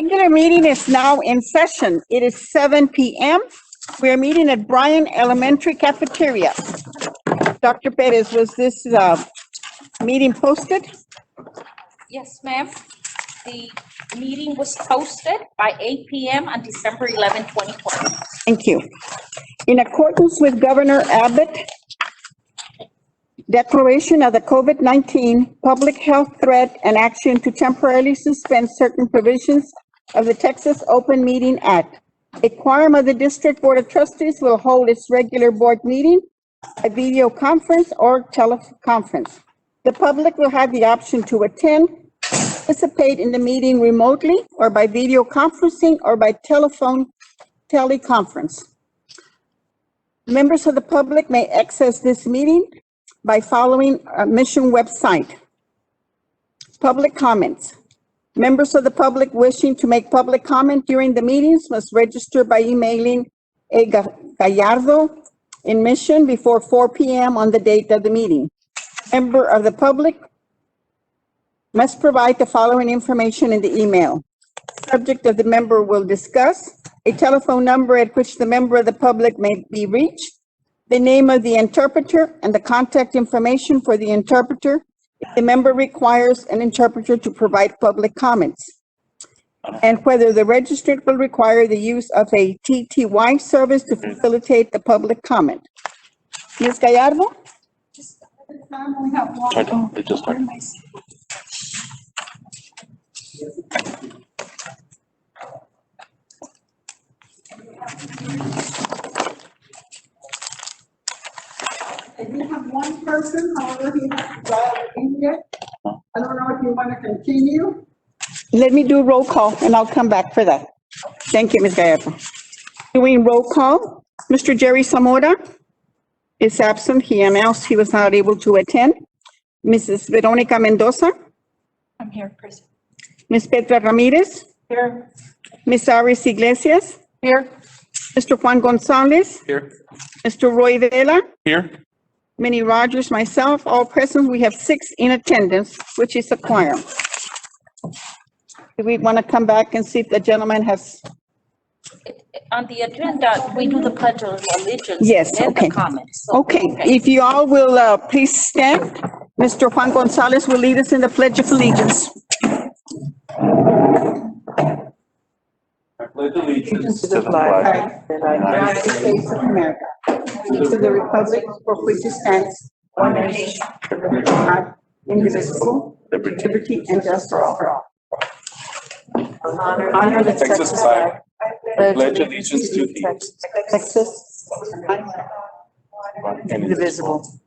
regular meeting is now in session. It is 7 p.m. We are meeting at Bryan Elementary Cafeteria. Dr. Perez, was this meeting posted? Yes, ma'am. The meeting was posted by 8 p.m. on December 11, 2020. Thank you. In accordance with Governor Abbott's declaration of the COVID-19 public health threat and action to temporarily suspend certain provisions of the Texas Open Meeting Act, a quorum of the District Board of Trustees will hold its regular board meeting by video conference or teleconference. The public will have the option to attend, participate in the meeting remotely or by video conferencing or by teleconference. Members of the public may access this meeting by following our mission website. Public comments. Members of the public wishing to make public comment during the meetings must register by emailing a Gallardo in Mission before 4 p.m. on the date of the meeting. Member of the public must provide the following information in the email. Subject of the member will discuss, a telephone number at which the member of the public may be reached, the name of the interpreter and the contact information for the interpreter if the member requires an interpreter to provide public comments, and whether the registrant will require the use of a TTY service to facilitate the public comment. Ms. Gallardo? I do have one person, however, he has to dial in yet. I don't know if you want to continue. Let me do roll call and I'll come back for that. Thank you, Ms. Gallardo. Doing roll call, Mr. Jerry Zamora is absent. He announced he was not able to attend. Mrs. Veronica Mendoza. I'm here, President. Ms. Petra Ramirez. Here. Ms. Aris Iglesias. Here. Mr. Juan Gonzalez. Here. Mr. Roy Vela. Here. Minnie Rogers, myself, all present. We have 6 in attendance, which is a quorum. Do we want to come back and see if the gentleman has? On the agenda, we do the Pledge of Allegiance. Yes, and okay. the comments. So, Okay, if you all will please stand. Mr. Juan Gonzalez will lead us in the Pledge of Allegiance. I pledge allegiance To the flag of the United States of America, to the republic for which it stands, one nation, under God, indivisible, liberty and justice for all. Honor the Texas flag. I pledge allegiance to thee. Texas, Indivisible.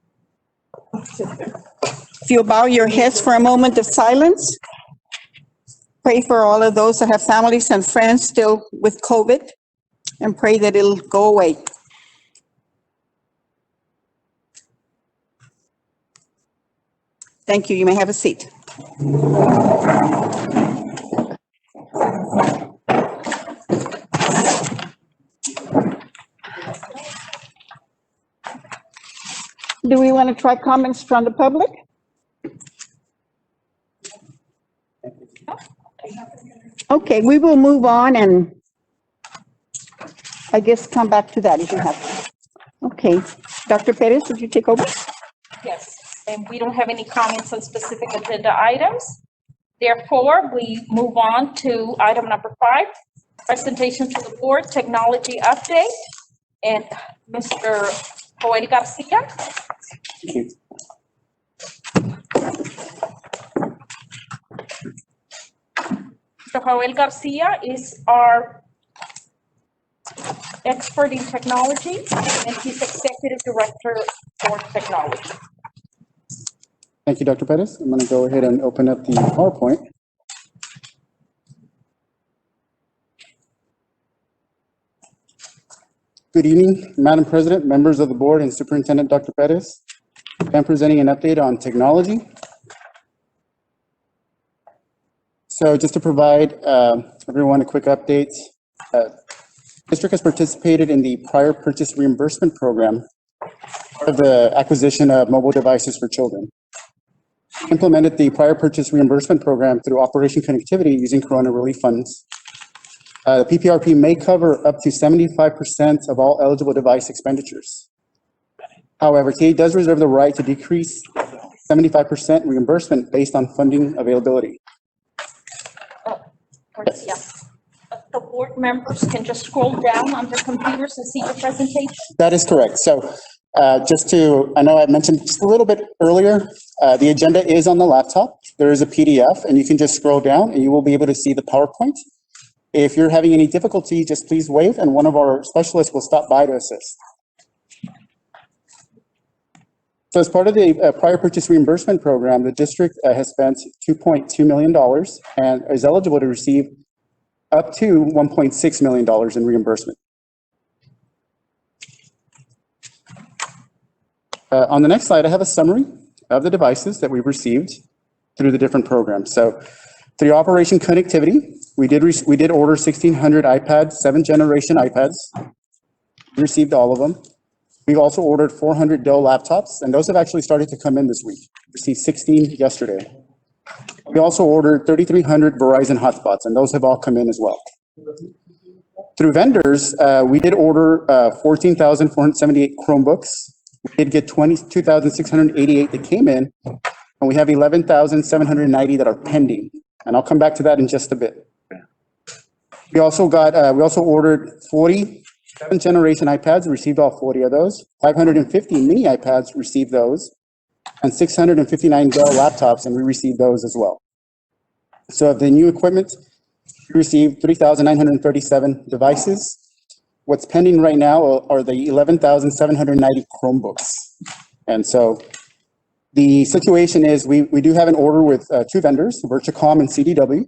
if you'll bow your heads for a moment of silence, pray for all of those that have families and friends still with COVID, and pray that it'll go away. Thank you. You may have a seat. Do we want to try comments from the public? Okay, we will move on and I guess come back to that if you have. Okay, Dr. Perez, would you take over? Yes, and we don't have any comments on specific agenda items. Therefore, we move on to item number 5, presentation to the board, technology update. And Mr. Joel Garcia. Thank you. Mr. Joel Garcia is our expert in technology, and he's Executive Director for Technology. Thank you, Dr. Perez. I'm going to go ahead and open up the PowerPoint. Good evening, Madam President, members of the board, and Superintendent Dr. Perez. I'm presenting an update on technology. So just to provide everyone a quick update, district has participated in the prior purchase reimbursement program of the acquisition of mobile devices for children. Implemented the prior purchase reimbursement program through Operation Connectivity using Corona relief funds The PPRP may cover up to 75% of all eligible device expenditures. However, TA does reserve the right to decrease 75% reimbursement based on funding availability. Yeah. The board members can just scroll down on their computers and see the presentation. That is correct. So I know I mentioned just a little bit earlier, the agenda is on the laptop. There is a PDF and you can just scroll down and you will be able to see the PowerPoint. If you're having any difficulty, just please wave and one of our specialists will stop by to assist. So as part of the prior purchase reimbursement program, the district has spent $2.2 million and is eligible to receive up to $1.6 million in reimbursement. On the next slide, I have a summary of the devices that we've received through the different programs. So through Operation Connectivity, we did order 1,600 iPads, 7th generation iPads. We received all of them. We've also ordered 400 Dell laptops, and those have actually started to come in this week. We received 16 yesterday. We also ordered 3,300 Verizon hotspots, and those have all come in as well. Through vendors, we did order 14,478 Chromebooks. We did get 22,688 that came in, and we have 11,790 that are pending. And I'll come back to that in just a bit. We also ordered 40 7th generation iPads, received all 40 of those. 550 mini iPads, received those. And 659 Dell laptops, and we received those as well. So of the new equipment, we received 3,937 devices. What's pending right now are the 11,790 Chromebooks. And so the situation is we do have an order with two vendors, Virtucom and CDW.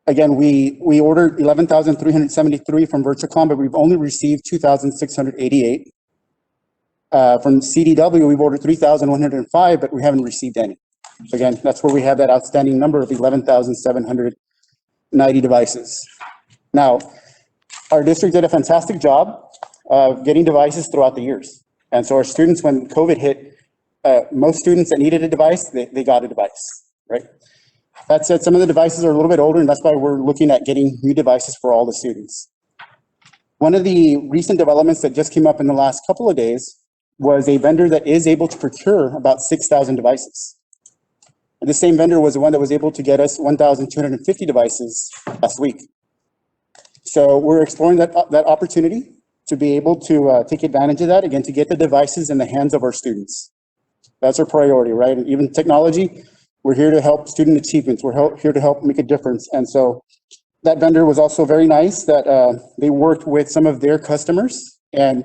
Again, we ordered 11,373 from Virtucom, but we've only received 2,688. From CDW, we've ordered 3,105, but we haven't received any. So again, that's where we have that outstanding number of 11,790 devices. Now, our district did a fantastic job of getting devices throughout the years. And so our students, when COVID hit, most students that needed a device, they got a device, right? That said, some of the devices are a little bit older, and that's why we're looking at getting new devices for all the students. One of the recent developments that just came up in the last couple of days was a vendor that is able to procure about 6,000 devices. And the same vendor was the one that was able to get us 1,250 devices last week. So we're exploring that opportunity to be able to take advantage of that, again, to get the devices in the hands of our students. That's our priority, right? And even technology, we're here to help student achievements. We're here to help make a difference. And so that vendor was also very nice that they worked with some of their customers. And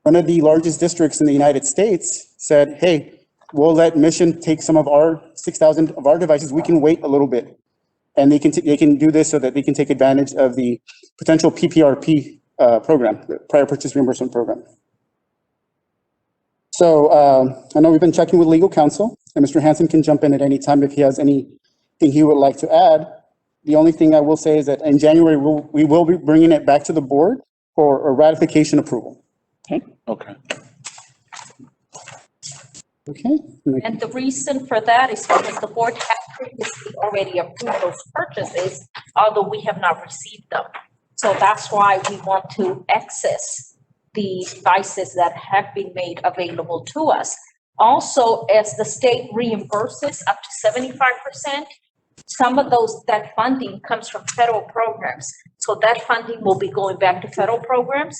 one of the largest districts in the United States said, hey, we'll let Mission take some of our 6,000 of our devices. We can wait a little bit. And they can do this so that they can take advantage of the potential PPRP program, the prior purchase reimbursement program. So I know we've been checking with legal counsel, and Mr. Hansen can jump in at any time if he has anything he would like to add. The only thing I will say is that in January, we will be bringing it back to the board for a ratification approval. Okay. Okay. Okay. And the reason for that is because the board had previously already approved those purchases, although we have not received them. So that's why we want to access the devices that have been made available to us. Also, as the state reimburses up to 75%, some of that funding comes from federal programs. So that funding will be going back to federal programs,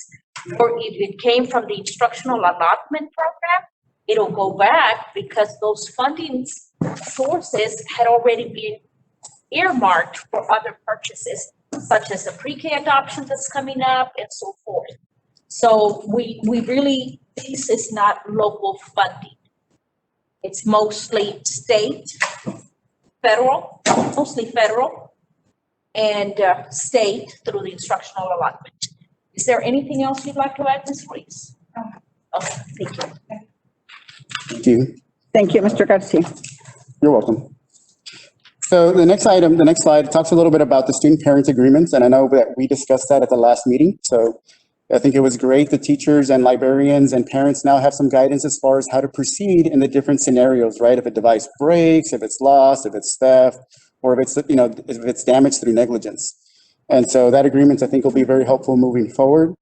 or if it came from the instructional allotment program, it'll go back because those funding sources had already been earmarked for other purchases, such as the pre-K adoption that's coming up and so forth. So we really, this is not local funding. It's mostly state, federal, mostly federal, and state through the instructional allotment. Is there anything else you'd like to add, Ms. Reese? Okay, thank you. Thank you. Thank you, Mr. Garcia. You're welcome. So the next item, the next slide talks a little bit about the student parent agreements, and I know that we discussed that at the last meeting. So I think it was great. The teachers and librarians and parents now have some guidance as far as how to proceed in the different scenarios, right? If a device breaks, if it's lost, if it's theft, or if it's, if it's damaged through negligence. And so that agreement, I think, will be very helpful moving forward.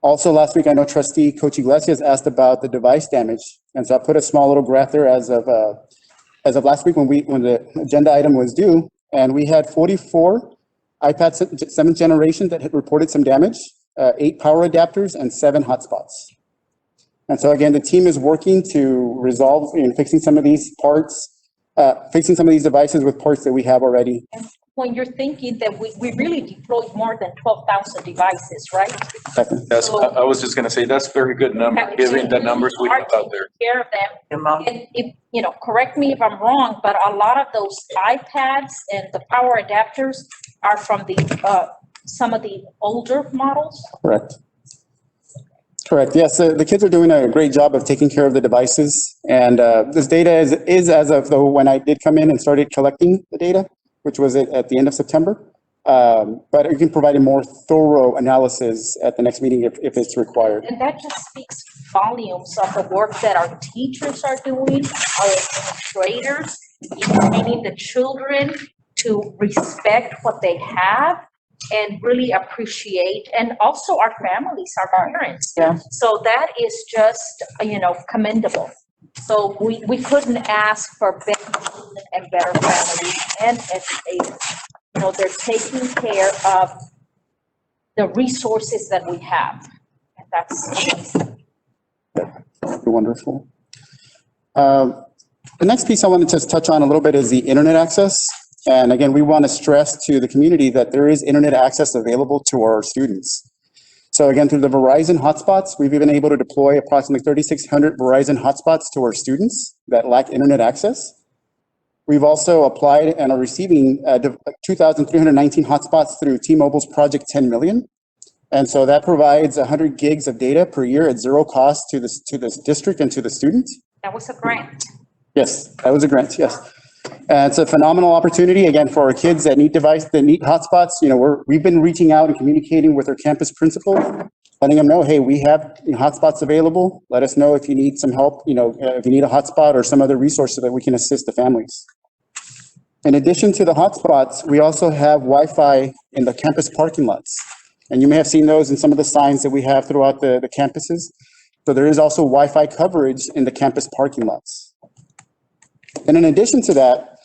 Also, last week, I know Trustee Coach Iglesias asked about the device damage. And so I put a small little graph there as of last week when the agenda item was due. And we had 44 iPad 7th generation that had reported some damage, 8 power adapters, and 7 hotspots. And so again, the team is working to resolve and fixing some of these parts, fixing some of these devices with parts that we have already. When you're thinking that we really deployed more than 12,000 devices, right? That's, I was just gonna say, that's very good number, given the numbers we have out there. Care of them. And if, you know, correct me if I'm wrong, but a lot of those iPads and the power adapters are from the, some of the older models. Correct. Correct. Yes, the kids are doing a great job of taking care of the devices. And this data is as of though when I did come in and started collecting the data, which was at the end of September. But we can provide a more thorough analysis at the next meeting if it's required. And that just speaks volumes of the work that our teachers are doing, our administrators, in training the children to respect what they have and really appreciate, and also our families, our parents. Yeah. So that is just, you know, commendable. So we couldn't ask for better and better families and educators. You know, they're taking care of the resources that we have. And that's Wonderful. The next piece I wanted to just touch on a little bit is the internet access. And again, we want to stress to the community that there is internet access available to our students. So again, through the Verizon hotspots, we've been able to deploy approximately 3,600 Verizon hotspots to our students that lack internet access. We've also applied and are receiving 2,319 hotspots through T-Mobile's Project 10 Million. And so that provides 100 gigs of data per year at zero cost to this district and to the student. that was a grant. Yes, that was a grant, yes. And it's a phenomenal opportunity, again, for our kids that need hotspots. You know, we've been reaching out and communicating with our campus principals, letting them know, hey, we have hotspots available. Let us know if you need some help, you know, if you need a hotspot or some other resource so that we can assist the families. In addition to the hotspots, we also have Wi-Fi in the campus parking lots. And you may have seen those in some of the signs that we have throughout the campuses. So there is also Wi-Fi coverage in the campus parking lots. And in addition to that,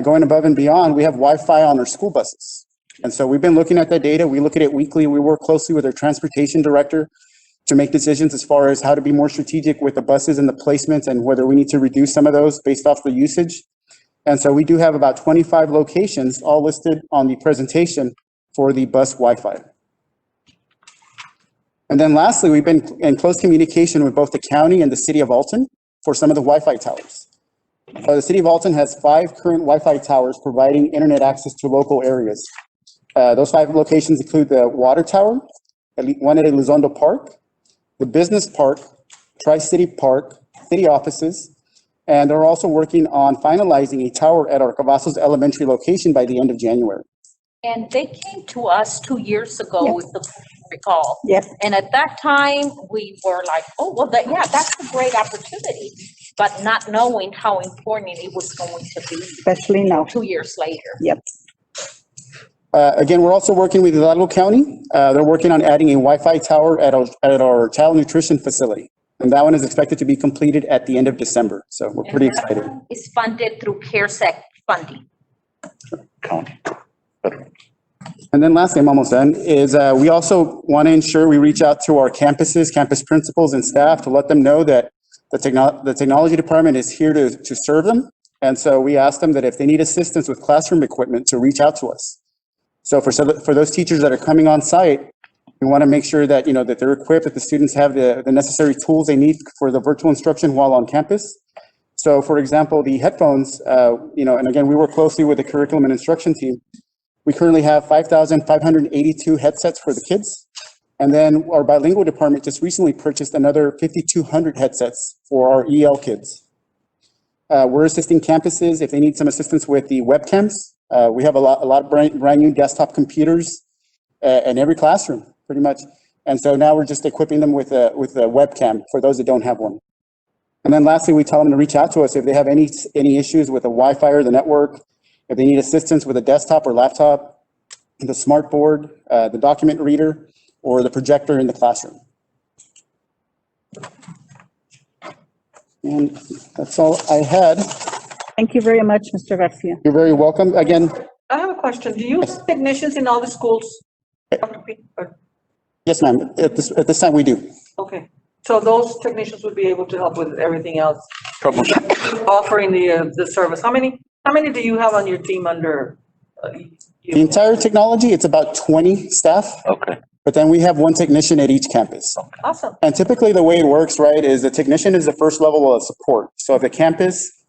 going above and beyond, we have Wi-Fi on our school buses. And so we've been looking at that data. We look at it weekly. We work closely with our transportation director to make decisions as far as how to be more strategic with the buses and the placements and whether we need to reduce some of those based off the usage. And so we do have about 25 locations all listed on the presentation for the bus Wi-Fi. And then lastly, we've been in close communication with both the county and the city of Alton for some of the Wi-Fi towers. The city of Alton has 5 current Wi-Fi towers providing internet access to local areas. Those 5 locations include the Water Tower, one at Elizondo Park, the Business Park, Tri-City Park, city offices, and they're also working on finalizing a tower at our Cavazos Elementary location by the end of January. And they came to us 2 years ago, Yes. with the recall. Yes. And at that time, we were like, oh, well, that's a great opportunity, but not knowing how important it was going to be Especially now. 2 years later. Yep. Again, we're also working with Hidalgo County. They're working on adding a Wi-Fi tower at our child nutrition facility. And that one is expected to be completed at the end of December. So we're pretty excited. It's funded through CARES Act funding. And then lastly, I'm almost done, is we also want to ensure we reach out to our campuses, campus principals and staff to let them know that the technology department is here to serve them. And so we ask them that if they need assistance with classroom equipment to reach out to us. So for those teachers that are coming on site, we want to make sure that, you know, that they're equipped, that the students have the necessary tools they need for the virtual instruction while on campus. So for example, the headphones, you know, and again, we work closely with the curriculum and instruction team. We currently have 5,582 headsets for the kids. And then our bilingual department just recently purchased another 5,200 headsets for our EL kids. We're assisting campuses if they need some assistance with the webcams. We have a lot of brand new desktop computers in every classroom, pretty much. And so now we're just equipping them with a webcam for those that don't have one. And then lastly, we tell them to reach out to us if they have any issues with the Wi-Fi or the network, if they need assistance with a desktop or laptop. the smart board, the document reader, or the projector in the classroom. And that's all I had. Thank you very much, Mr. Garcia. You're very welcome. Again, I have a question. Do you have technicians in all the schools? yes, ma'am. At this time, we do. Okay, so those technicians would be able to help with everything else, Troubleshoot. offering the service. How many do you have on your team under? The entire technology, it's about 20 staff, Okay. but then we have one technician at each campus. Awesome. And typically the way it works, right, is the technician is the first level of support. So if the campus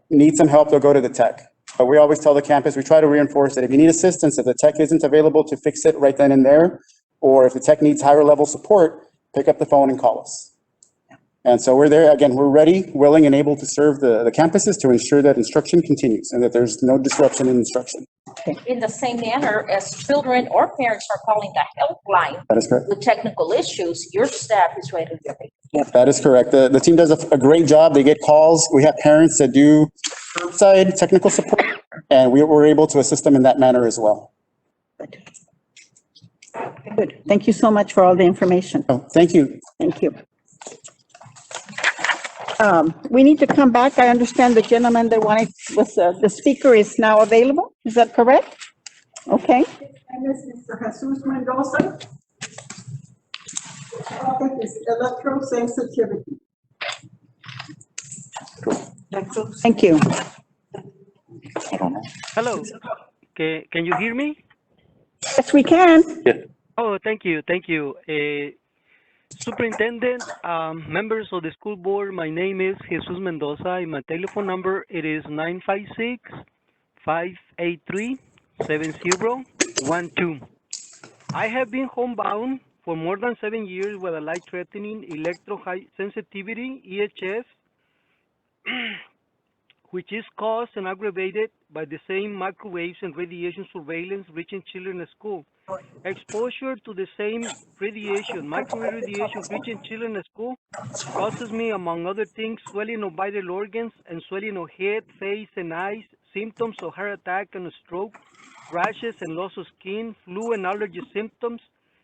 needs some help, they'll go to the tech. But we always tell the campus, we try to reinforce that if you need assistance, if the tech isn't available to fix it right then and there, or if the tech needs higher level support, pick up the phone and call us. And so we're there, again, we're ready, willing, and able to serve the campuses to ensure that instruction continues and that there's no disruption in instruction. In the same manner as children or parents are calling the helpline That is correct. with technical issues, your staff is ready to be. That is correct. The team does a great job. They get calls. We have parents that do curbside technical support, and we're able to assist them in that manner as well. Good. Thank you so much for all the information. Oh, thank you. Thank you. We need to come back. I understand the gentleman that wanted, the speaker is now available. Is that correct? Okay. And this is Mr. Jesus Mendoza. Topic is electrosensitivity. Thank you. Hello, can you hear me? Yes, we can. Oh, thank you. Superintendent, members of the school board, my name is Jesus Mendoza, and my telephone number, it is 956-583-7012. I have been homebound for more than 7 years with a light-threatening electro-high sensitivity, EHS, which is caused and aggravated by the same microwaves and radiation surveillance reaching children at school. Exposure to the same radiation, microwave radiation reaching children at school, causes me, among other things, swelling of vital organs and swelling of head, face, and eyes, symptoms of heart attack and stroke, rashes and loss of skin, flu and allergy symptoms,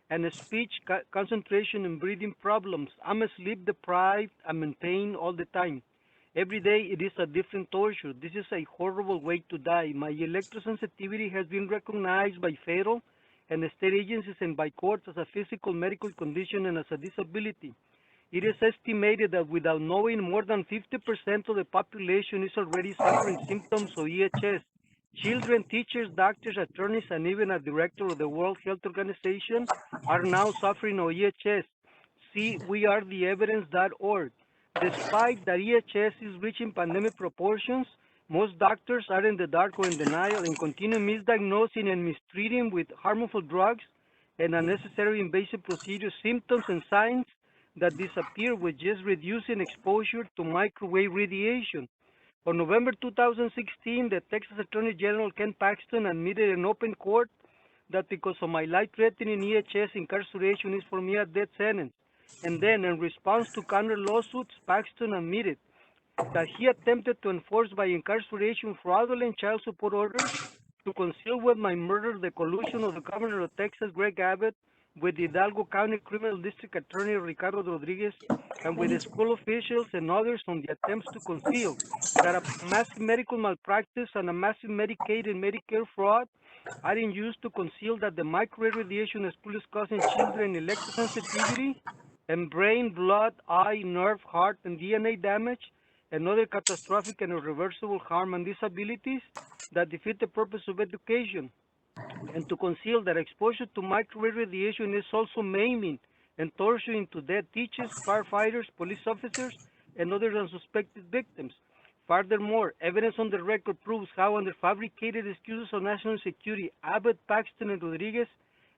and speech, concentration, and breathing problems. I'm sleep deprived. I'm in pain all the time. Every day it is a different torture. This is a horrible way to die. My electrosensitivity has been recognized by federal and state agencies and by courts as a physical medical condition and as a disability. It is estimated that without knowing, more than 50% of the population is already suffering symptoms of EHS. Children, teachers, doctors, attorneys, and even a director of the World Health Organization are now suffering of EHS. See wearetheevidence.org. Despite that EHS is reaching pandemic proportions, most doctors are in the dark or in denial and continue misdiagnosing and mistreating with harmful drugs and unnecessary invasive procedures, symptoms and signs that disappear with just reducing exposure to microwave radiation. On November 2016, the Texas Attorney General Ken Paxton admitted in open court that because of my life-threatening EHS, incarceration is for me a death sentence. And then, in response to counter lawsuits, Paxton admitted that he attempted to enforce by incarceration fraudulent child support orders to conceal with my murder the collusion of the governor of Texas, Greg Abbott, with the Hidalgo County Criminal District Attorney Ricardo Rodriguez, and with the school officials and others on the attempts to conceal that a massive medical malpractice and a massive Medicaid and Medicare fraud are in use to conceal that the microwave radiation at school is causing children electrosensitivity and brain, blood, eye, nerve, heart, and DNA damage, and other catastrophic and irreversible harm and disabilities that defeat the purpose of education, and to conceal that exposure to microwave radiation is also maiming and torturing to death teachers, firefighters, police officers, and other unsuspected victims. Furthermore, evidence on the record proves how, under fabricated excuses of national security, Abbott, Paxton, and Rodriguez,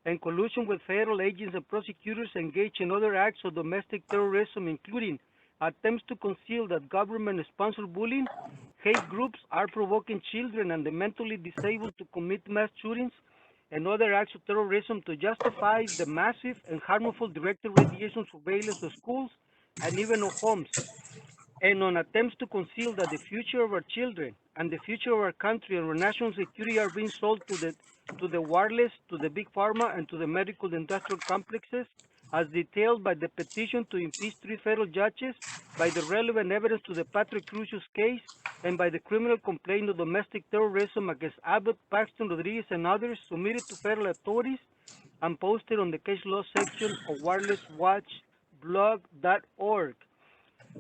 in collusion with federal agents and prosecutors, engage in other acts of domestic terrorism, including attempts to conceal that government-sponsored bullying, hate groups are provoking children and the mentally disabled to commit mass shootings, and other acts of terrorism to justify the massive and harmful directed radiation surveillance of schools and even of homes. and on attempts to conceal that the future of our children and the future of our country and our national security are being sold to the wireless, to the big pharma, and to the medical industrial complexes, as detailed by the petition to impeach 3 federal judges, by the relevant evidence to the Patrick Crucius case, and by the criminal complaint of domestic terrorism against Abbott, Paxton, Rodriguez, and others submitted to federal authorities and posted on the case law section of wirelesswatchblog.org.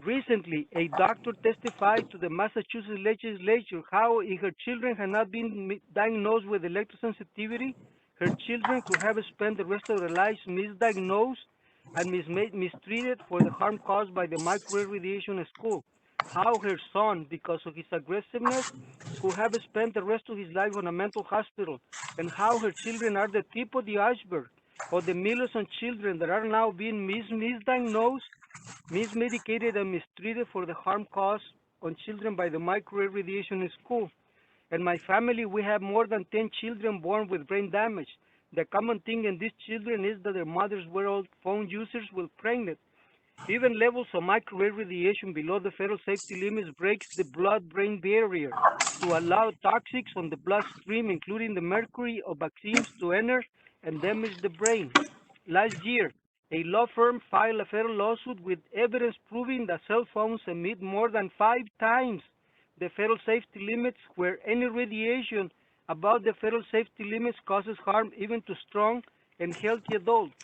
Recently, a doctor testified to the Massachusetts legislature how if her children had not been diagnosed with electrosensitivity, her children could have spent the rest of their lives misdiagnosed and mistreated for the harm caused by the microwave radiation at school. How her son, because of his aggressiveness, could have spent the rest of his life in a mental hospital, and how her children are the tip of the iceberg of the millions of children that are now being misdiagnosed, mismedicated, and mistreated for the harm caused on children by the microwave radiation in school. In my family, we have more than 10 children born with brain damage. The common thing in these children is that their mothers were all phone users while pregnant. Even levels of microwave radiation below the federal safety limits breaks the blood-brain barrier to allow toxics on the bloodstream, including the mercury of vaccines, to enter and damage the brain. Last year, a law firm filed a federal lawsuit with evidence proving that cell phones emit more than 5 times the federal safety limits, where any radiation above the federal safety limits causes harm even to strong and healthy adults.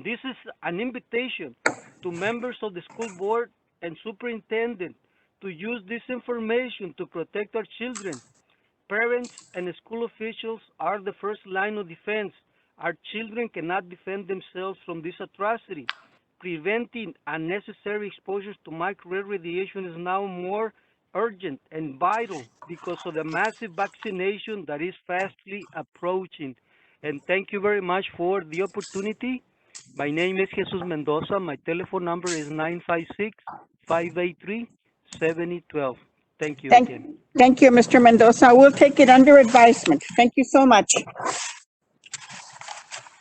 This is an invitation to members of the school board and superintendent to use this information to protect our children. Parents and school officials are the first line of defense. Our children cannot defend themselves from this atrocity. Preventing unnecessary exposures to microwave radiation is now more urgent and vital because of the massive vaccination that is fastly approaching. And thank you very much for the opportunity. My name is Jesus Mendoza. My telephone number is 956-583-7012. Thank you again. Thank you, Mr. Mendoza. We'll take it under advisement. Thank you so much.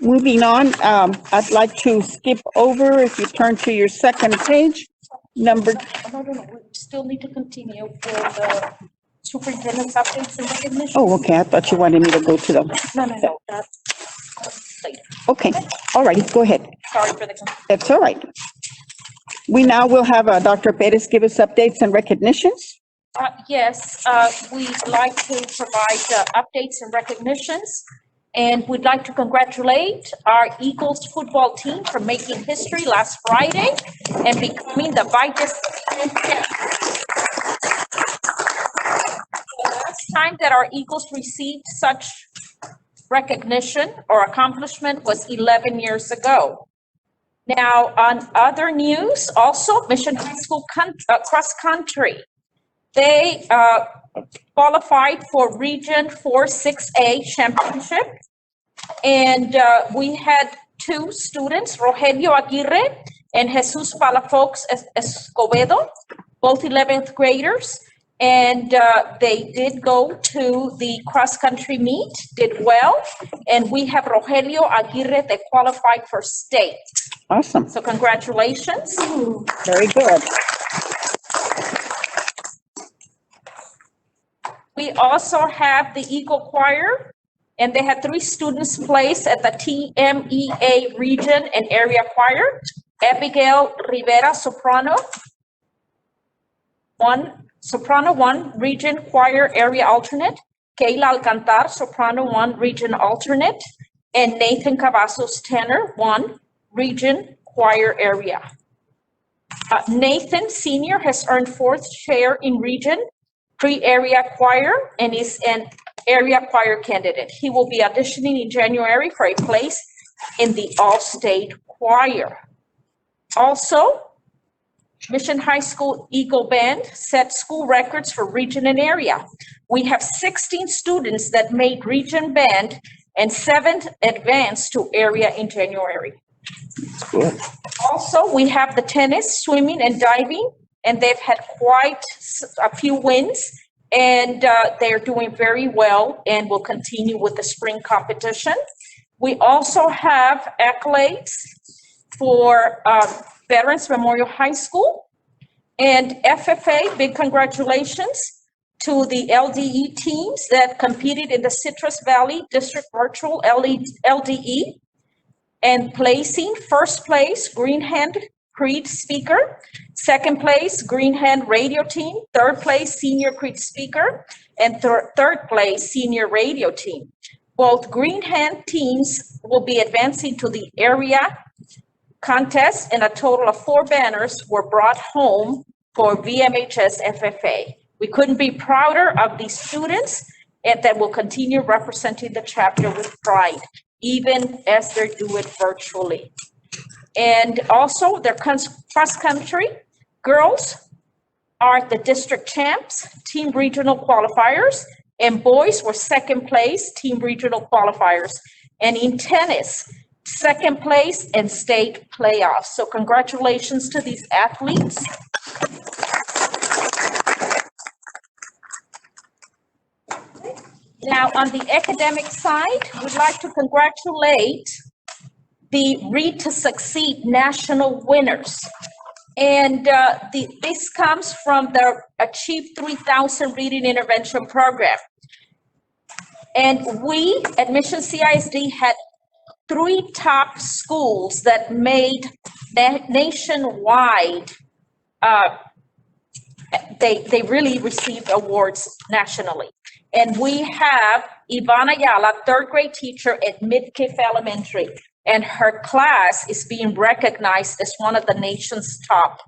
Moving on, I'd like to skip over, if you turn to your second page, number, No, we still need to continue with the superintendent's updates and recognition. oh, okay, I thought you wanted me to go to the, No, that's later. okay, all righty, go ahead. Sorry for the. That's all right. We now will have Dr. Perez give us updates and recognitions. Yes, we'd like to provide updates and recognitions. And we'd like to congratulate our Eagles football team for making history last Friday and becoming the Vice champion. The last time that our Eagles received such recognition or accomplishment was 11 years ago. Now, on other news, also Mission High School cross country. They qualified for Region 4 6A championship. And we had 2 students, Rogelio Aguirre and Jesus Palafox Escobedo, both 11th graders. And they did go to the cross-country meet, did well. And we have Rogelio Aguirre that qualified for state. Awesome. So congratulations. Very good. We also have the Eagle Choir, and they had 3 students placed at the TMEA region and area choir. Abigail Rivera, soprano. Soprano 1, region choir area alternate. Kayla Alcantar, soprano 1, region alternate. And Nathan Cavazos, tenor 1, region choir area. Nathan Senior has earned 4th chair in region pre-area choir and is an area choir candidate. He will be auditioning in January for a place in the all-state choir. Also, Mission High School Eagle Band set school records for region and area. We have 16 students that made region band and 7 advanced to area in January. Also, we have the tennis, swimming, and diving, and they've had quite a few wins, and they're doing very well and will continue with the spring competition. We also have accolades for Veterans Memorial High School. And FFA, big congratulations to the LDE teams that competed in the Citrus Valley District Virtual LDE. And placing first place, Green Hand Creed Speaker. Second place, Green Hand Radio Team. Third place, Senior Creed Speaker. And third place, Senior Radio Team. Both Green Hand teams will be advancing to the area contest, and a total of 4 banners were brought home for VMHS FFA. We couldn't be prouder of these students and that will continue representing the chapter with pride, even as they do it virtually. And also their cross-country girls are the district champs, team regional qualifiers, and boys were second place, team regional qualifiers. And in tennis, second place and state playoffs. So congratulations to these athletes. Now, on the academic side, we'd like to congratulate the Read to Succeed national winners. And this comes from the Achieve 3000 Reading Intervention Program. And we at Mission CISD had 3 top schools that made nationwide, they really received awards nationally. And we have Ivana Ayala, 3rd grade teacher at Midkiff Elementary, and her class is being recognized as one of the nation's top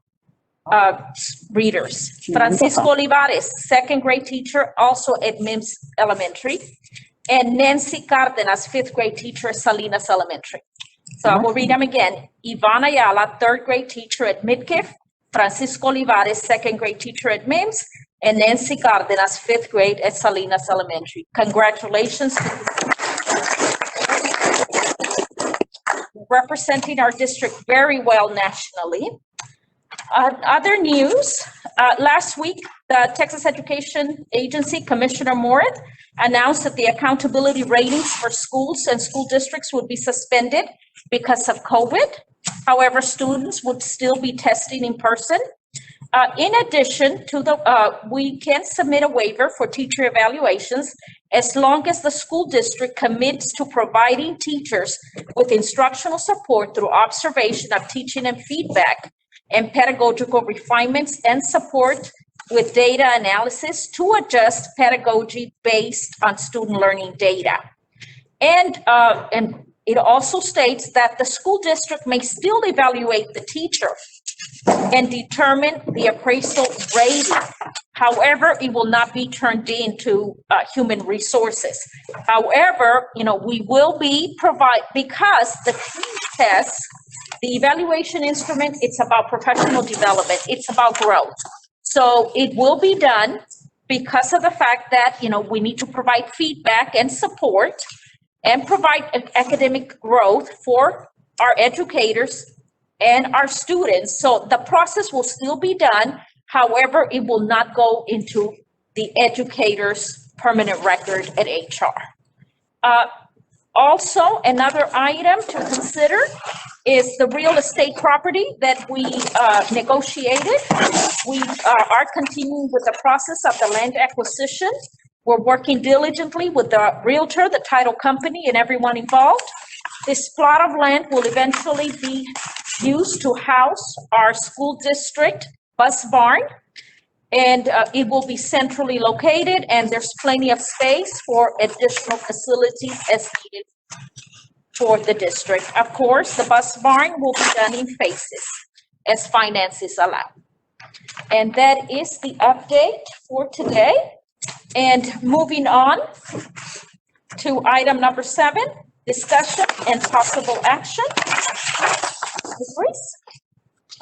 readers. Francisco Olivares, 2nd grade teacher, also at Mims Elementary, and Nancy Cardenas, 5th grade teacher at Salinas Elementary. So I will read them again. Ivana Ayala, 3rd grade teacher at Midkiff, Francisco Olivares, 2nd grade teacher at Mims, and Nancy Cardenas, 5th grade at Salinas Elementary. Congratulations to representing our district very well nationally. Other news, last week, the Texas Education Agency Commissioner Moritz announced that the accountability ratings for schools and school districts would be suspended because of COVID. However, students would still be testing in person. In addition to we can submit a waiver for teacher evaluations as long as the school district commits to providing teachers with instructional support through observation of teaching and feedback and pedagogical refinements and support with data analysis to adjust pedagogy based on student learning data. And it also states that the school district may still evaluate the teacher and determine the appraisal rating. However, it will not be turned into human resources. However, we will be because the test, the evaluation instrument, it's about professional development. It's about growth. So it will be done because of the fact that, we need to provide feedback and support and provide academic growth for our educators and our students. So the process will still be done. However, it will not go into the educator's permanent record at HR. Also, another item to consider is the real estate property that we negotiated. We are continuing with the process of the land acquisition. We're working diligently with the realtor, the title company, and everyone involved. This plot of land will eventually be used to house our school district bus barn, and it will be centrally located, and there's plenty of space for additional facilities as needed for the district. Of course, the bus barn will be done in phases as finances allow. And that is the update for today. And moving on to item number 7, discussion and possible action. Ms. Reese?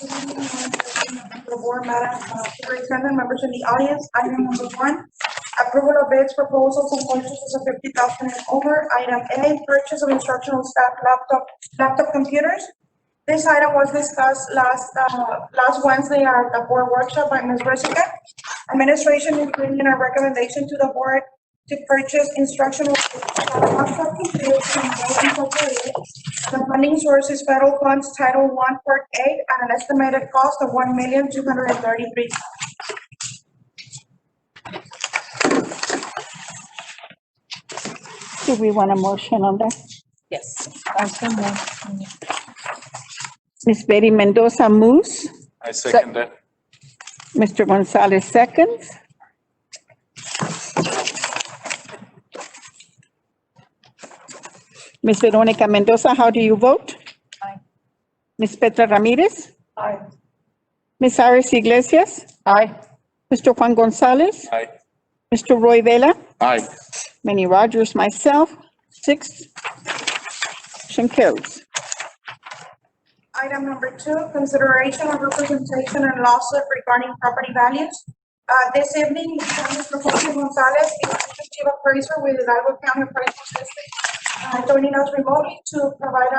The board, Madam Superintendent, members in the audience, item number 1, approval of bids, proposals, and purchases of 50,000 and over. Item A, purchase of instructional staff laptop computers. This item was discussed last Wednesday at the board workshop by Ms. Resica. Administration is bringing a recommendation to the board to purchase instructional laptop computers from Incorporated. The Funding source is federal funds, Title I, Part 8, at an estimated cost of $1,233,000. Do we want a motion on that? Yes. Ms. Betty Mendoza moves. I second that. Mr. Gonzalez seconds. Ms. Veronica Mendoza, how do you vote? Aye. Ms. Petra Ramirez? Aye. Ms. Iris Iglesias? Aye. Mr. Juan Gonzalez? Aye. Mr. Roy Vela? Aye. Manny Rogers, myself, 6. Motion carries. Item number 2, consideration of representation and lawsuit regarding property values. This evening, Mr. Jose Gonzalez, the Assistant Chief Appraiser with the Hidalgo County Appraisal District, joining us remotely to provide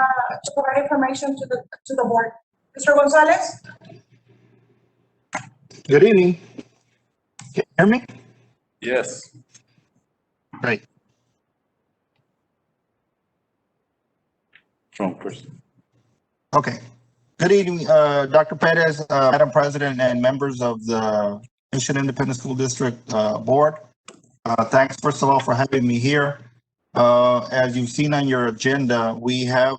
information to the board. Mr. Gonzalez? Good evening. Can you hear me? Yes. Great. Wrong person. Okay. Good evening, Dr. Perez, Madam President, and members of the Mission Independent School District Board. Thanks, first of all, for having me here. As you've seen on your agenda, we have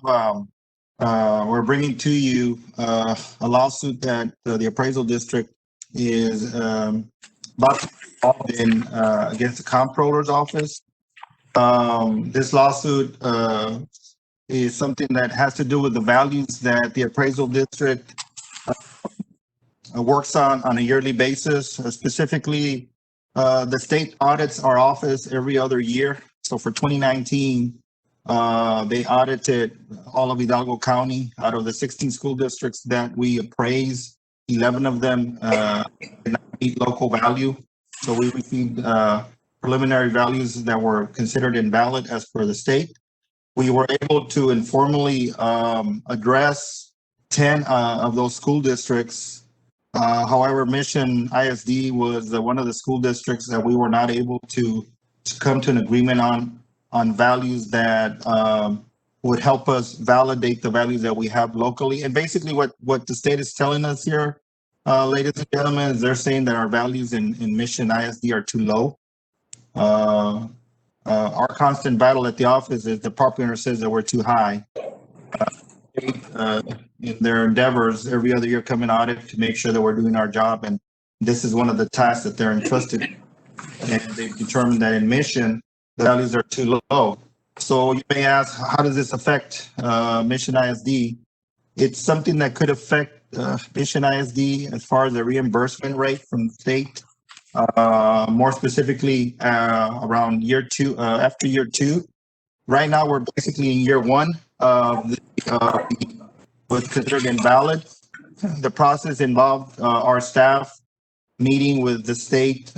we're bringing to you a lawsuit that the appraisal district is about to be involved in against the comptroller's office. This lawsuit is something that has to do with the values that the appraisal district works on a yearly basis. Specifically, the state audits our office every other year. So for 2019, they audited all of Hidalgo County. Out of the 16 school districts that we appraise, 11 of them did not meet local value. So we received preliminary values that were considered invalid as per the state. We were able to informally address 10 of those school districts. However, Mission ISD was one of the school districts that we were not able to come to an agreement on values that would help us validate the values that we have locally. And basically what the state is telling us here, ladies and gentlemen, is they're saying that our values in Mission ISD are too low. Our constant battle at the office is the property owner says that we're too high. In their endeavors, every other year come and audit to make sure that we're doing our job. And this is one of the tasks that they're entrusted in. And they've determined that in Mission, the values are too low. So you may ask, how does this affect Mission ISD? It's something that could affect Mission ISD as far as the reimbursement rate from the state. More specifically, around year 2, after year 2. Right now, we're basically in year 1 of was considered invalid. The process involved our staff meeting with the state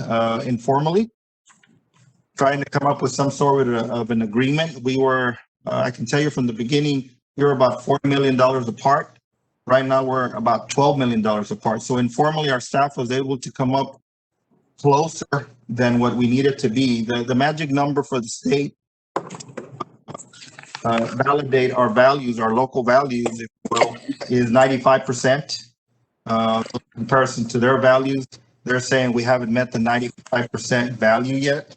informally, trying to come up with some sort of an agreement. We were, I can tell you from the beginning, we were about $4 million apart. Right now, we're about $12 million apart. So informally, our staff was able to come up closer than what we needed to be. The magic number for the state validate our values, our local values, if you will, is 95%. In comparison to their values, they're saying we haven't met the 95% value yet.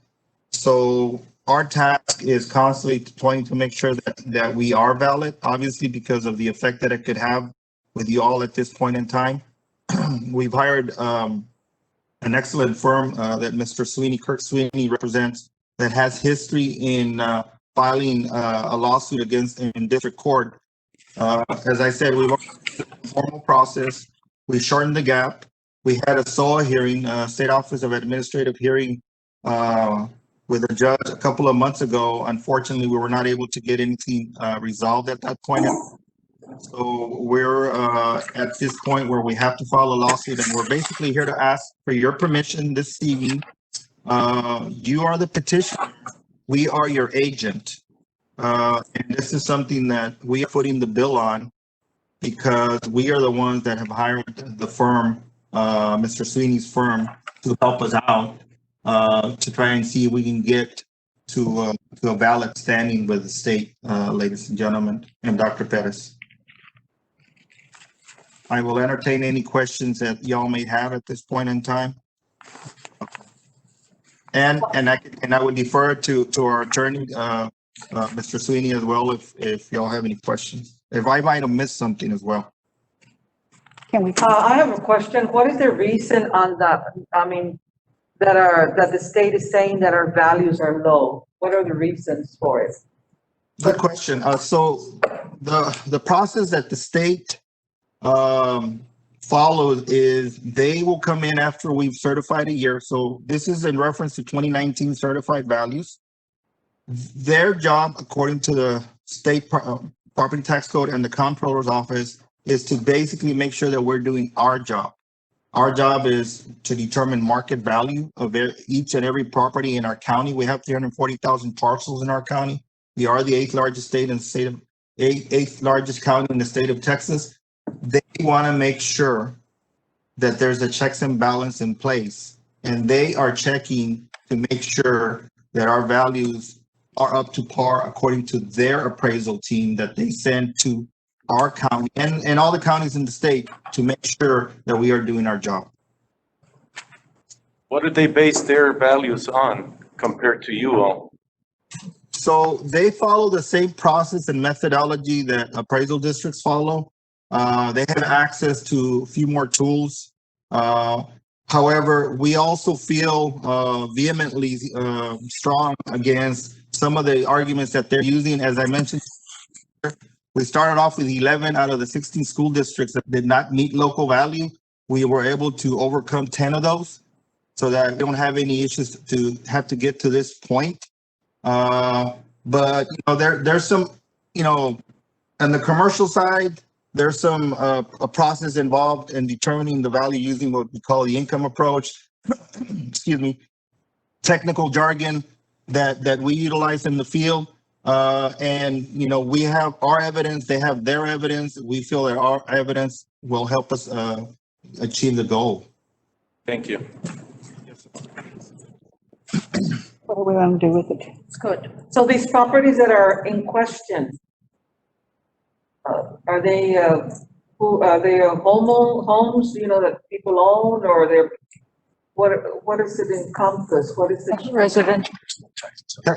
So our task is constantly trying to make sure that we are valid, obviously, because of the effect that it could have with you all at this point in time. We've hired an excellent firm that Mr. Sweeney, Kirk Sweeney, represents, that has history in filing a lawsuit against in district court. As I said, we've a formal process. We shortened the gap. We had a SOA hearing, State Office of Administrative Hearing, with a judge a couple of months ago. Unfortunately, we were not able to get anything resolved at that point. So we're at this point where we have to file a lawsuit, and we're basically here to ask for your permission this evening. You are the petitioner. We are your agent. And this is something that we are putting the bill on because we are the ones that have hired the firm, Mr. Sweeney's firm, to help us out to try and see if we can get to a valid standing with the state, ladies and gentlemen, and Dr. Perez. I will entertain any questions that y'all may have at this point in time. And I would defer to our attorney, Mr. Sweeney, as well, if y'all have any questions. If I might have missed something as well. Can we? I have a question. What is the reason on that? I mean, that the state is saying that our values are low? What are the reasons for it? Good question. So the process that the state follows is they will come in after we've certified a year. So this is in reference to 2019 certified values. Their job, according to the state property tax code and the comptroller's office, is to basically make sure that we're doing our job. Our job is to determine market value of each and every property in our county. We have 340,000 parcels in our county. We are the eighth largest county in the state of Texas. They want to make sure that there's a checks and balance in place, and they are checking to make sure that our values are up to par according to their appraisal team that they send to our county and all the counties in the state to make sure that we are doing our job. What do they base their values on compared to you all? So they follow the same process and methodology that appraisal districts follow. They have access to a few more tools. However, we also feel vehemently strong against some of the arguments that they're using. As I mentioned, we started off with 11 out of the 16 school districts that did not meet local value. We were able to overcome 10 of those so that we don't have any issues to have to get to this point. But there's some, on the commercial side, there's some a process involved in determining the value using what we call the income approach. Excuse me, technical jargon that we utilize in the field. And we have our evidence, they have their evidence. We feel that our evidence will help us achieve the goal. Thank you. What do we want to do with it? It's good. So these properties that are in question, are they homes, that people own, or they're, what is it encompass? What is it? Residential.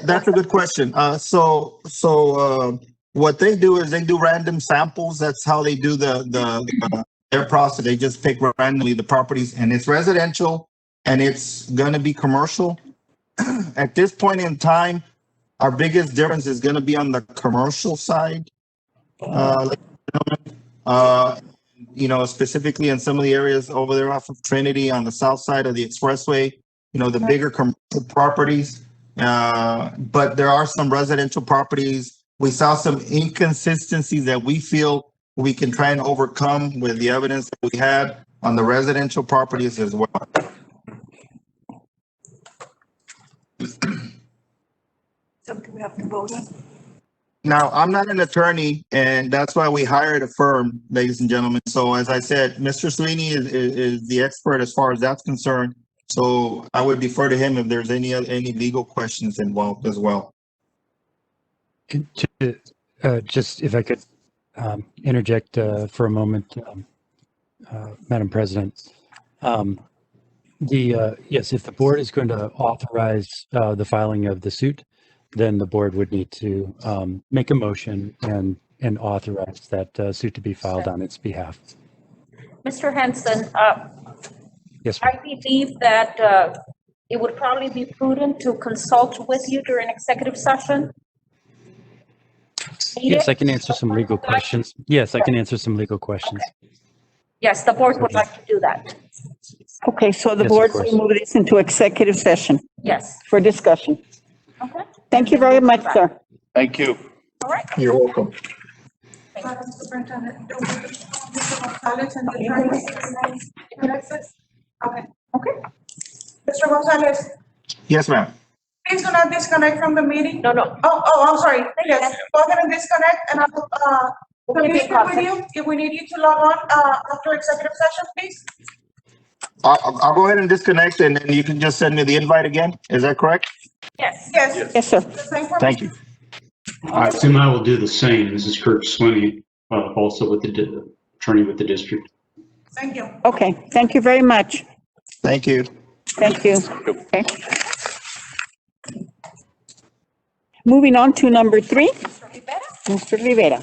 That's a good question. So what they do is they do random samples. That's how they do their process. They just pick randomly the properties, and it's residential and it's going to be commercial. At this point in time, our biggest difference is going to be on the commercial side. Specifically in some of the areas over there off of Trinity on the south side of the expressway, the bigger commercial properties. But there are some residential properties. We saw some inconsistencies that we feel we can try and overcome with the evidence that we had on the residential properties as well. Something we have to vote on? Now, I'm not an attorney, and that's why we hired a firm, ladies and gentlemen. So as I said, Mr. Sweeney is the expert as far as that's concerned. So I would defer to him if there's any legal questions involved as well. Just if I could interject for a moment, Madam President. Yes, if the board is going to authorize the filing of the suit, then the board would need to make a motion and authorize that suit to be filed on its behalf. Mr. Henson, Yes, I believe that it would probably be prudent to consult with you during executive session. yes, I can answer some legal questions. Yes, I can answer some legal questions. Yes, the board would like to do that. Okay, so the Yes, of board course. will move this into executive session Yes. for discussion. Okay. Thank you very much, sir. Thank you. All right. You're welcome. Madam Superintendent, do Mr. Gonzalez and the attorneys can access? Okay. Okay. Mr. Gonzalez, Yes, ma'am. please do not disconnect from the meeting. No, no. Oh, I'm sorry. Yes, go ahead and disconnect, and I'll We're gonna be communicate with you if we need you to log on after executive session, please. I'll go ahead and disconnect and then you can just send me the invite again. Is that correct? Yes. Yes, Yes, sir. the same for Thank you. I assume I will do the same. This is Kirk Swinney, also with the attorney with the district. Thank you. Okay, thank you very much. Thank you. Thank you. Okay. Moving on to number 3, Mr. Rivera.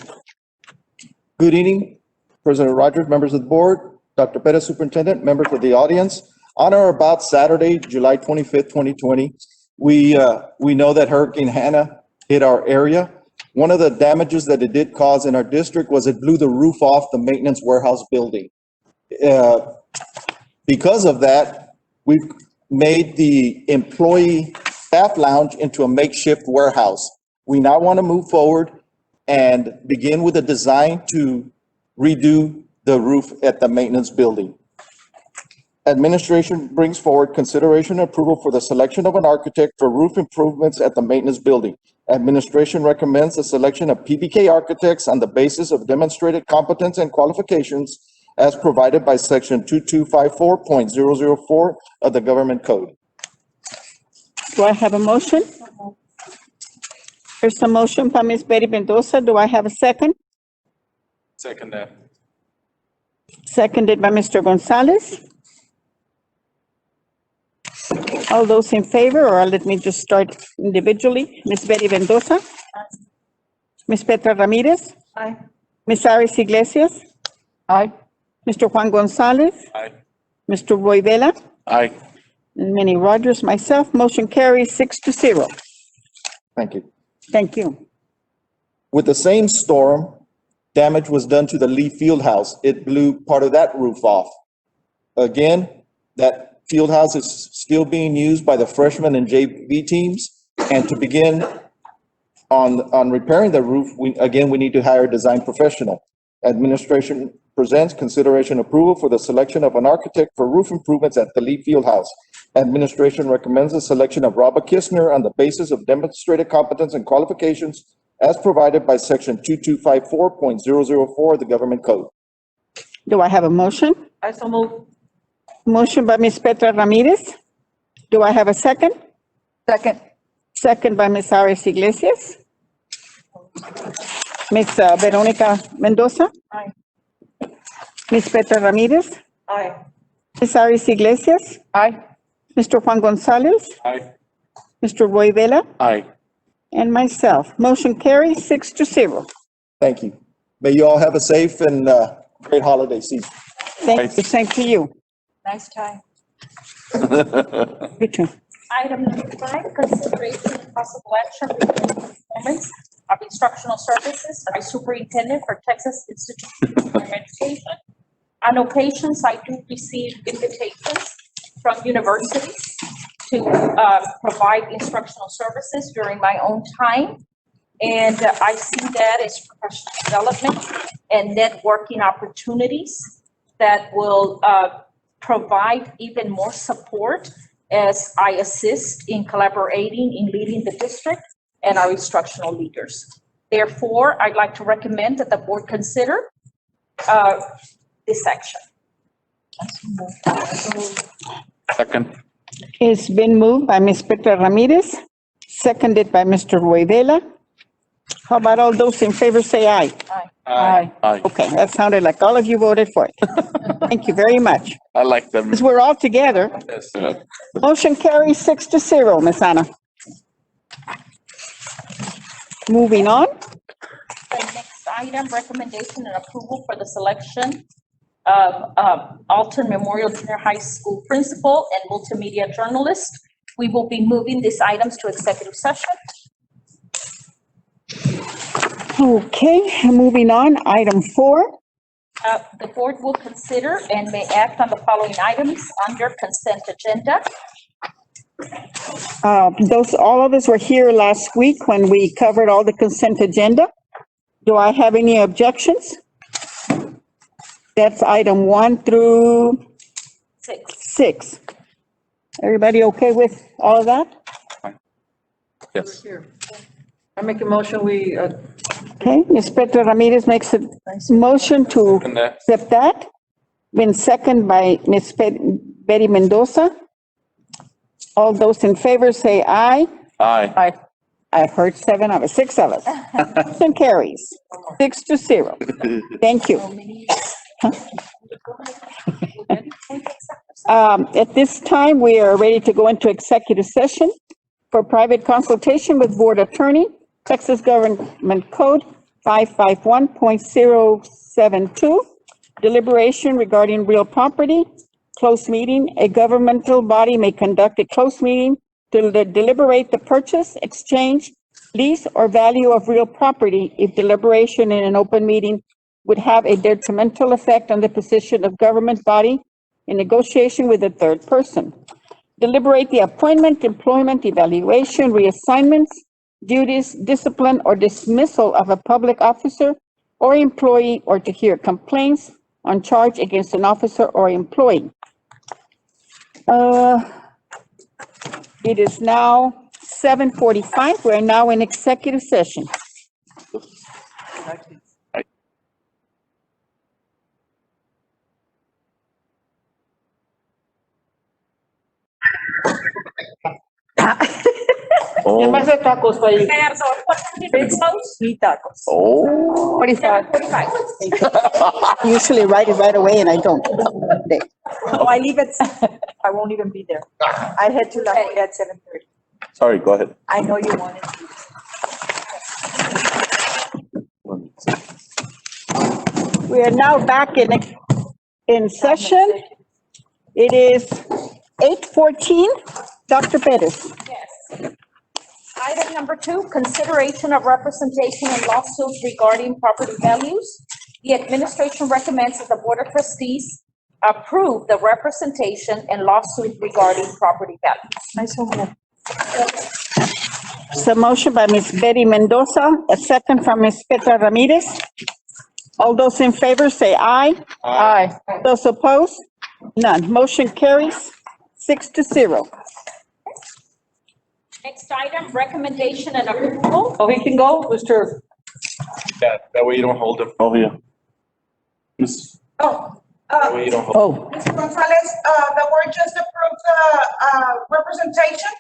Good evening, President Rogers, members of the board, Dr. Pettis, Superintendent, members of the audience. On or about Saturday, July 25th, 2020, we know that Hurricane Hannah hit our area. One of the damages that it did cause in our district was it blew the roof off the maintenance warehouse building. Because of that, we've made the employee staff lounge into a makeshift warehouse. We now want to move forward and begin with a design to redo the roof at the maintenance building. Administration brings forward consideration and approval for the selection of an architect for roof improvements at the maintenance building. Administration recommends the selection of PBK architects on the basis of demonstrated competence and qualifications as provided by section 2254.004 of the Government Code. Do I have a motion? There's a motion by Ms. Betty Mendoza. Do I have a second? Second that. Seconded by Mr. Gonzalez. All those in favor, or let me just start individually. Ms. Betty Mendoza? Ms. Petra Ramirez? Aye. Ms. Aris Iglesias? Aye. Mr. Juan Gonzalez? Aye. Mr. Roy Vela? Aye. And Manny Rogers, myself. Motion carries 6-0. Thank you. Thank you. With the same storm, damage was done to the Lee Fieldhouse. It blew part of that roof off. Again, that fieldhouse is still being used by the freshman and JV teams. And to begin on repairing the roof, we need to hire a design professional. Administration presents consideration approval for the selection of an architect for roof improvements at the Lee Fieldhouse. Administration recommends the selection of Robert Kistner on the basis of demonstrated competence and qualifications as provided by section 2254.004 of the Government Code. Do I have a motion? I so move. Motion by Ms. Petra Ramirez. Do I have a second? Second. Second by Ms. Aris Iglesias. Ms. Veronica Mendoza. Aye. Ms. Petra Ramirez. Aye. Ms. Aris Iglesias. Aye. Mr. Juan Gonzalez. Aye. Mr. Roy Vela. Aye. And myself. Motion carries 6-0. Thank you. May you all have a safe and great holiday season. Thank you. Same to you. Nice time. You too. Item number 5, consideration and possible action regarding performance of instructional services by superintendent for Texas Institute of Higher Education. On occasions, I do receive invitations from universities to provide instructional services during my own time. And I see that as professional development and networking opportunities that will provide even more support as I assist in collaborating in leading the district and our instructional leaders. Therefore, I'd like to recommend that the board consider this action. Second. It's been moved by Ms. Petra Ramirez, seconded by Mr. Roy Vela. How about all those in favor say aye? Aye. Aye. Okay, that sounded like all of you voted for it. Thank you very much. I like them. Because we're all together. Yes. Motion carries 6-0, Ms. Anna. Moving on. The next item, recommendation and approval for the selection of Alton Memorial Junior High School principal and multimedia journalist. We will be moving these items to executive session. Okay, moving on, item 4. The board will consider and may act on the following items under consent agenda. All of us were here last week when we covered all the consent agenda. Do I have any objections? That's item 1 through 6. Everybody okay with all of that? Yes. Here. I make a motion, we, Okay, Ms. Petra Ramirez makes a motion to Second that. accept that. Been seconded by Ms. Betty Mendoza. All those in favor say aye. Aye. I've heard 6 of us. Motion carries 6-0. Thank you. At this time, we are ready to go into executive session for private consultation with board attorney, Texas Government Code 551.072, deliberation regarding real property, closed meeting. A governmental body may conduct a closed meeting to deliberate the purchase, exchange, lease, or value of real property if deliberation in an open meeting would have a detrimental effect on the position of government body in negotiation with a third person. Deliberate the appointment, employment, evaluation, reassignments, duties, discipline, or dismissal of a public officer or employee, or to hear complaints on charge against an officer or employee. It is now 7:45. We're now in executive session. ¿Quién va a hacer tacos para ir? Perdón, what time did it close? Sí, tacos. Oh. 7:45. I usually write it right away and I don't. No, I leave at, I won't even be there. I head to La Jolla at 7:30. Sorry, go ahead. I know you wanted to. We are now back in session. It is 8:14. Dr. Pettis. Yes. Item number 2, consideration of representation in lawsuits regarding property values. The administration recommends that the Board of Trustees approve the representation in lawsuit regarding property values. So motion by Ms. Betty Mendoza, a second from Ms. Petra Ramirez. All those in favor say aye. Aye. Those opposed? None. Motion carries 6-0. Next item, recommendation and approval. Oh, he can go, Mr. That way you don't hold them. Oh, yeah. Oh, That way you don't hold. Oh, Mr. Gonzalez, the board just approved the representation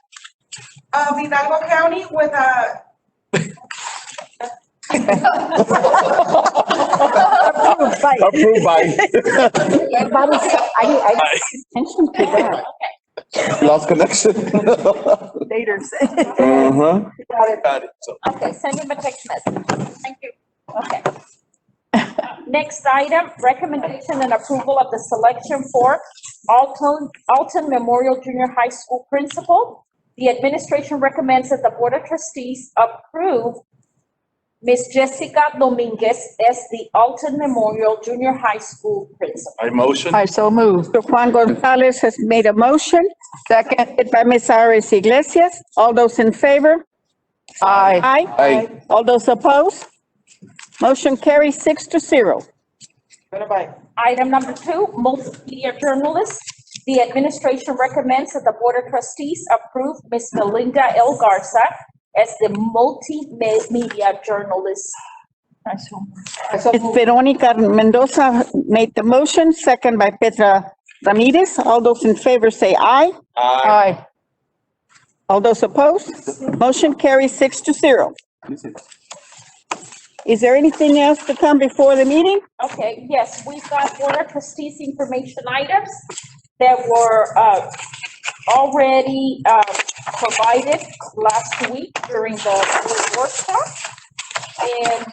of Hidalgo County with a Approved by. everybody's, I attention to that. Lost connection. later. Uh-huh. Got it. So. Okay, send him a text message. Thank you. Okay. Next item, recommendation and approval of the selection for Alton Memorial Junior High School principal. The administration recommends that the Board of Trustees approve Ms. Jessica Dominguez as the Alton Memorial Junior High School principal. I motion. I so move. Mr. Juan Gonzalez has made a motion, seconded by Ms. Iris Iglesias. All those in favor? Aye. Aye. Aye. All those opposed? Motion carries 6-0. Bye-bye. Item number 2, multimedia journalist. The administration recommends that the Board of Trustees approve Ms. Melinda L. Garza as the multimedia journalist. I so Ms. move. Veronica Mendoza made the motion, second by Petra Ramirez. All those in favor say aye. Aye. All those opposed? Motion carries 6-0. Is there anything else to come before the meeting? Okay, yes, we've got Board of Trustees information items that were already provided last week during the workshop. And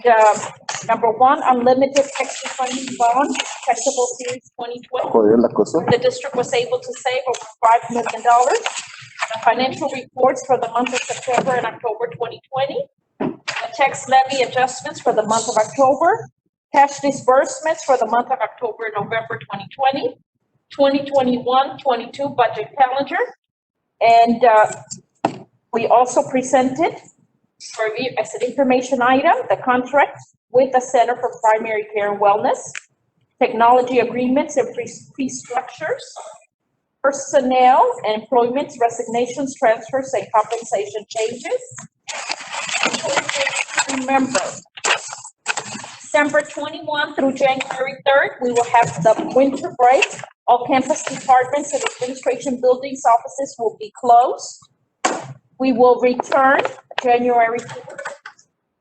number 1, unlimited Texas funding bond, taxable series 2020. The district was able to save over $5 million. The financial reports for the month of September and October 2020. The tax levy adjustments for the month of October. Cash disbursements for the month of October and November 2020. 2021-22 budget calendar. And we also presented for review as an information item, the contract with the Center for Primary Care and Wellness, technology agreements and fee structures, personnel and employments, resignations, transfers, and compensation changes. Remember, December 21 through January 3rd, we will have the winter break. All campus departments and administration buildings, offices will be closed. We will return January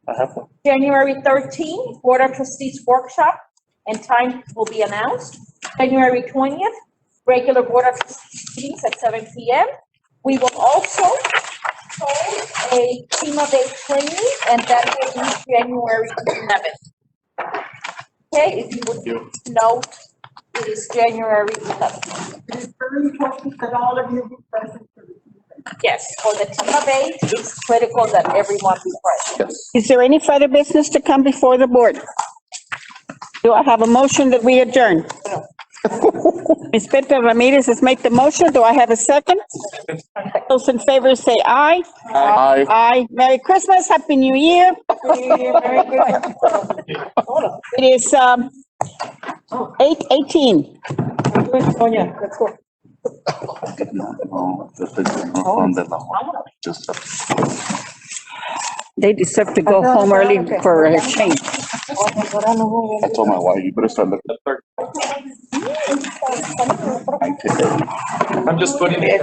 13th, Board of Trustees workshop, and time will be announced. January 20th, regular Board of Trustees meetings at 7 p.m. We will also hold a team of 8 training, and that will be January 11th. Okay, if you would note, it is January 11th. It is very important that all of you be present for the meeting. Yes, for the team of 8, it's critical that everyone be present. Is there any further business to come before the board? Do I have a motion that we adjourn? Ms. Petra Ramirez has made the motion. Do I have a second? Those in favor say aye. Aye. Aye. Merry Christmas, Happy New Year. It is 8:18. Let's go. They deserve to go home early for a change. I told my wife, you better start looking. I'm just putting it.